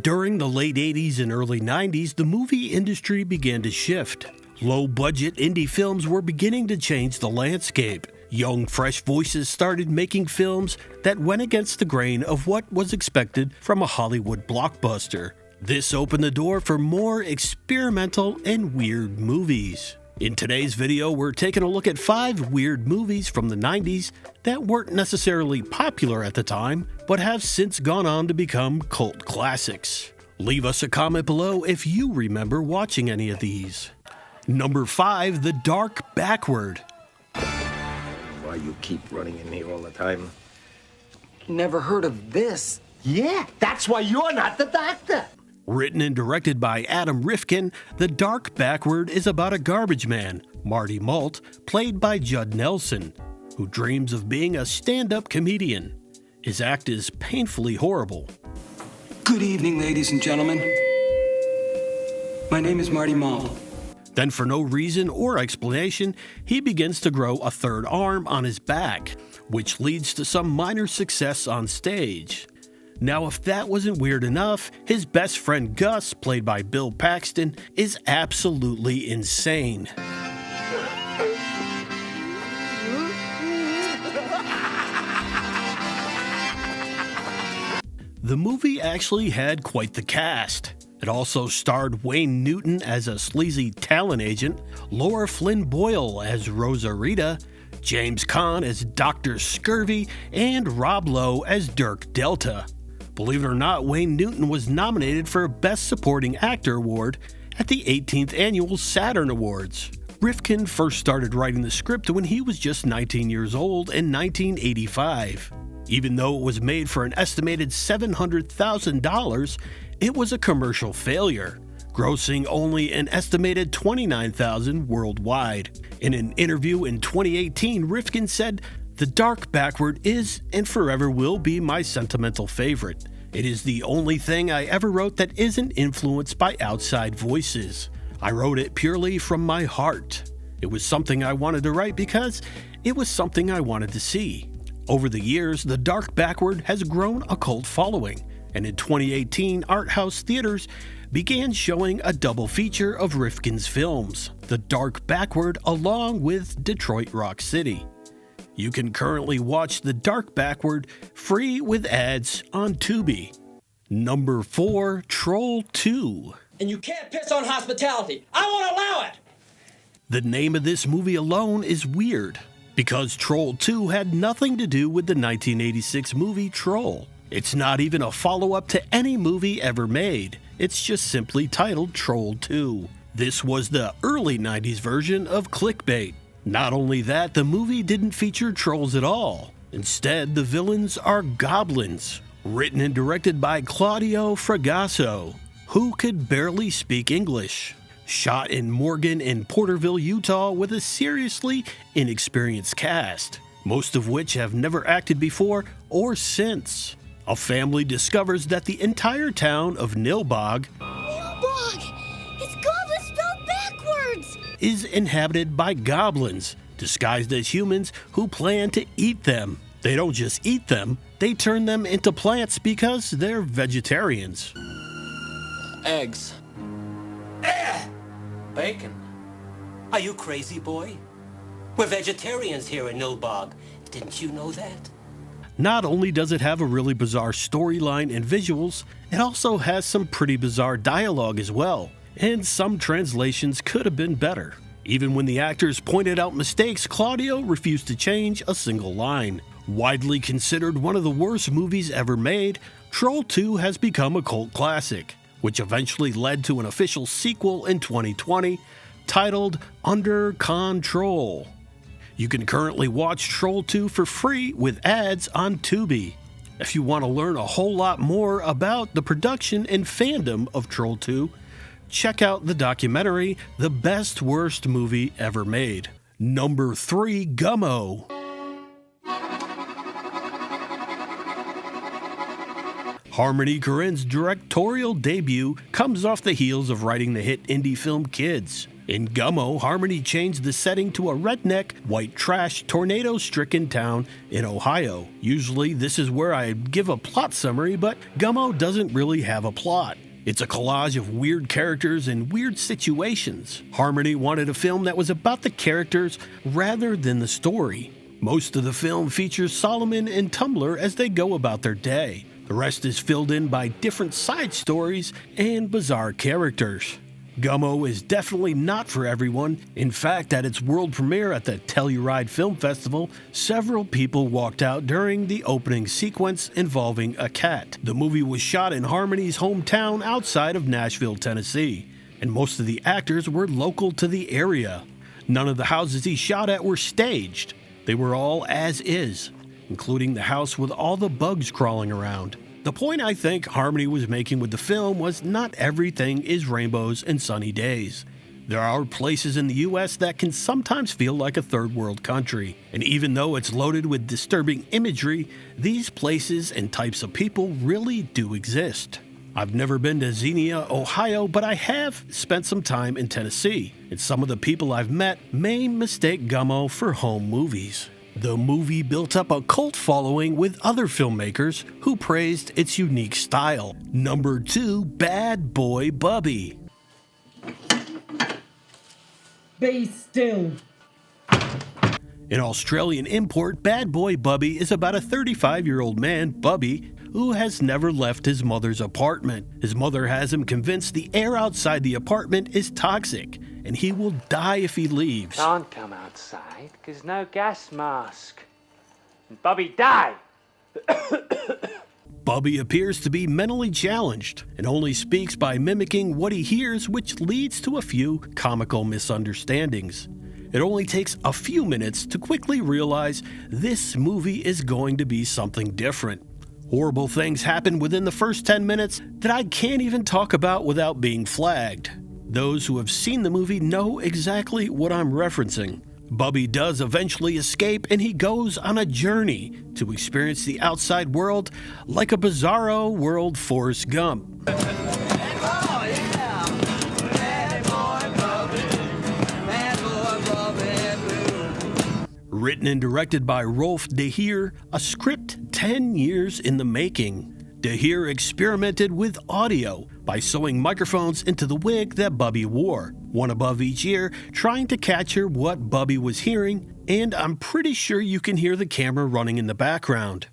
During the late 80s and early 90s, the movie industry began to shift. Low-budget indie films were beginning to change the landscape. Young, fresh voices started making films that went against the grain of what was expected from a Hollywood blockbuster. This opened the door for more experimental and weird movies. In today's video, we're taking a look at 5 weird movies from the 90s that weren't necessarily popular at the time, but have since gone on to become cult classics. Leave us a comment below if you remember watching any of these. Number 5, The Dark Backward. Why you keep running in here all the time? Never heard of this. Yeah, that's why you're not the doctor. Written and directed by Adam Rifkin, The Dark Backward is about a garbage man, Marty Malt, played by Judd Nelson, who dreams of being a stand-up comedian. His act is painfully horrible. Good evening, ladies and gentlemen. My name is Marty Malt. Then, for no reason or explanation, he begins to grow a third arm on his back, which leads to some minor success on stage. Now, if that wasn't weird enough, his best friend Gus, played by Bill Paxton, is absolutely insane. The movie actually had quite the cast. It also starred Wayne Newton as a sleazy talent agent, Laura Flynn Boyle as Rosa Rita, James Caan as Dr. Scurvy, and Rob Lowe as Dirk Delta. Believe it or not, Wayne Newton was nominated for a Best Supporting Actor award at the 18th Annual Saturn Awards. Rifkin first started writing the script when he was just 19 years old in 1985. Even though it was made for an estimated $700,000, it was a commercial failure, grossing only an estimated $29,000 worldwide. In an interview in 2018, Rifkin said, "The Dark Backward is and forever will be my sentimental favorite. It is the only thing I ever wrote that isn't influenced by outside voices. I wrote it purely from my heart. It was something I wanted to write because it was something I wanted to see." Over the years, The Dark Backward has grown a cult following, and in 2018, art house theaters began showing a double feature of Rifkin's films, The Dark Backward along with Detroit Rock City. You can currently watch The Dark Backward free with ads on Tubi. Number 4, Troll 2. And you can't piss on hospitality. I won't allow it! The name of this movie alone is weird, because Troll 2 had nothing to do with the 1986 movie Troll. It's not even a follow-up to any movie ever made. It's just simply titled Troll 2. This was the early 90s version of clickbait. Not only that, the movie didn't feature trolls at all. Instead, the villains are goblins, written and directed by Claudio Fragasso, who could barely speak English. Shot in Morgan and Porterville, Utah, with a seriously inexperienced cast, most of which have never acted before or since. A family discovers that the entire town of Nilbog It's goblin spelled backwards! is inhabited by goblins, disguised as humans who plan to eat them. They don't just eat them, they turn them into plants because they're vegetarians. Eggs. Bacon. Are you crazy, boy? We're vegetarians here in Nilbog. Didn't you know that? Not only does it have a really bizarre storyline and visuals, it also has some pretty bizarre dialogue as well, and some translations could have been better. Even when the actors pointed out mistakes, Claudio refused to change a single line. Widely considered one of the worst movies ever made, Troll 2 has become a cult classic, which eventually led to an official sequel in 2020 titled Under Control. You can currently watch Troll 2 for free with ads on Tubi. If you want to learn a whole lot more about the production and fandom of Troll 2, check out the documentary The Best Worst Movie Ever Made. Number 3, Gumo. Harmony Korine's directorial debut comes off the heels of writing the hit indie film Kids. In Gumo, Harmony changed the setting to a redneck, white trash, tornado-stricken town in Ohio. Usually this is where I give a plot summary, but Gumo doesn't really have a plot. It's a collage of weird characters and weird situations. Harmony wanted a film that was about the characters rather than the story. Most of the film features Solomon and Tumblr as they go about their day. The rest is filled in by different side stories and bizarre characters. Gumo is definitely not for everyone. In fact, at its world premiere at the Telluride Film Festival, several people walked out during the opening sequence involving a cat. The movie was shot in Harmony's hometown outside of Nashville, Tennessee, and most of the actors were local to the area. None of the houses he shot at were staged. They were all as is, including the house with all the bugs crawling around. The point I think Harmony was making with the film was not everything is rainbows and sunny days. There are places in the US that can sometimes feel like a third world country, and even though it's loaded with disturbing imagery, these places and types of people really do exist. I've never been to Xenia, Ohio, but I have spent some time in Tennessee, and some of the people I've met may mistake Gumo for home movies. The movie built up a cult following with other filmmakers who praised its unique style. Number 2, Bad Boy Bubby. Be still. An Australian import, Bad Boy Bubby is about a 35-year-old man, Bubby, who has never left his mother's apartment. His mother has him convinced the air outside the apartment is toxic, and he will die if he leaves. Can't come outside, because no gas mask. And Bubby die! Bubby appears to be mentally challenged and only speaks by mimicking what he hears, which leads to a few comical misunderstandings. It only takes a few minutes to quickly realize this movie is going to be something different. Horrible things happen within the first 10 minutes that I can't even talk about without being flagged. Those who have seen the movie know exactly what I'm referencing. Bubby does eventually escape, and he goes on a journey to experience the outside world like a bizarro world Forrest Gump. Written and directed by Rolf de Heer, a script 10 years in the making. De Heer experimented with audio by sewing microphones into the wig that Bubby wore, one above each ear, trying to capture what Bubby was hearing, and I'm pretty sure you can hear the camera running in the background.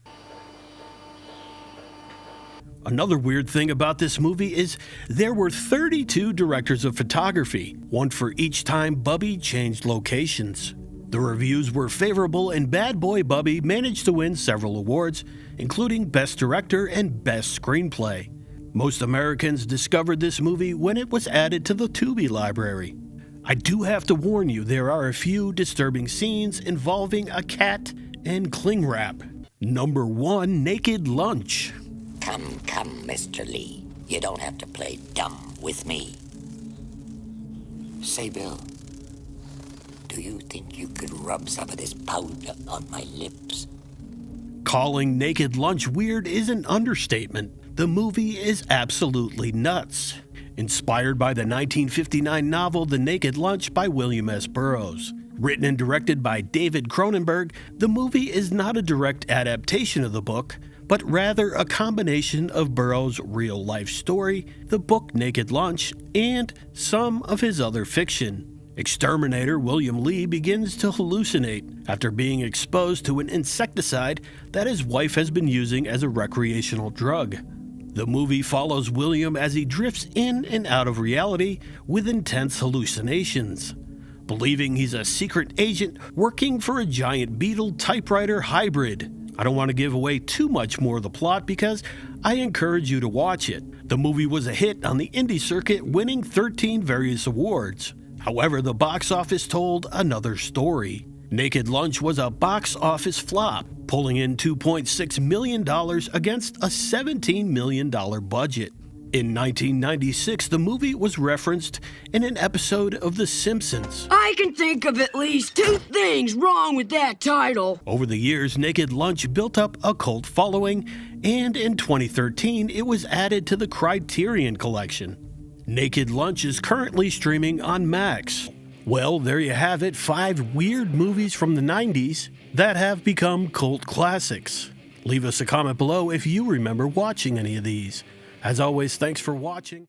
Another weird thing about this movie is there were 32 directors of photography, one for each time Bubby changed locations. The reviews were favorable, and Bad Boy Bubby managed to win several awards, including Best Director and Best Screenplay. Most Americans discovered this movie when it was added to the Tubi library. I do have to warn you, there are a few disturbing scenes involving a cat and cling wrap. Number 1, Naked Lunch. Come, Mr. Lee. You don't have to play dumb with me. Say, Bill, do you think you could rub some of this powder on my lips? Calling Naked Lunch weird is an understatement. The movie is absolutely nuts. Inspired by the 1959 novel The Naked Lunch by William S. Burroughs. Written and directed by David Cronenberg, the movie is not a direct adaptation of the book, but rather a combination of Burroughs' real-life story, the book Naked Lunch, and some of his other fiction. Exterminator William Lee begins to hallucinate after being exposed to an insecticide that his wife has been using as a recreational drug. The movie follows William as he drifts in and out of reality with intense hallucinations, believing he's a secret agent working for a giant beetle typewriter hybrid. I don't want to give away too much more of the plot because I encourage you to watch it. The movie was a hit on the indie circuit, winning 13 various awards. However, the box office told another story. Naked Lunch was a box office flop, pulling in $2.6 million against a $17 million budget. In 1996, the movie was referenced in an episode of The Simpsons. I can think of at least 2 things wrong with that title. Over the years, Naked Lunch built up a cult following, and in 2013, it was added to the Criterion Collection. Naked Lunch is currently streaming on Max. Well, there you have it, 5 weird movies from the 90s that have become cult classics. Leave us a comment below if you remember watching any of these. As always, thanks for watching.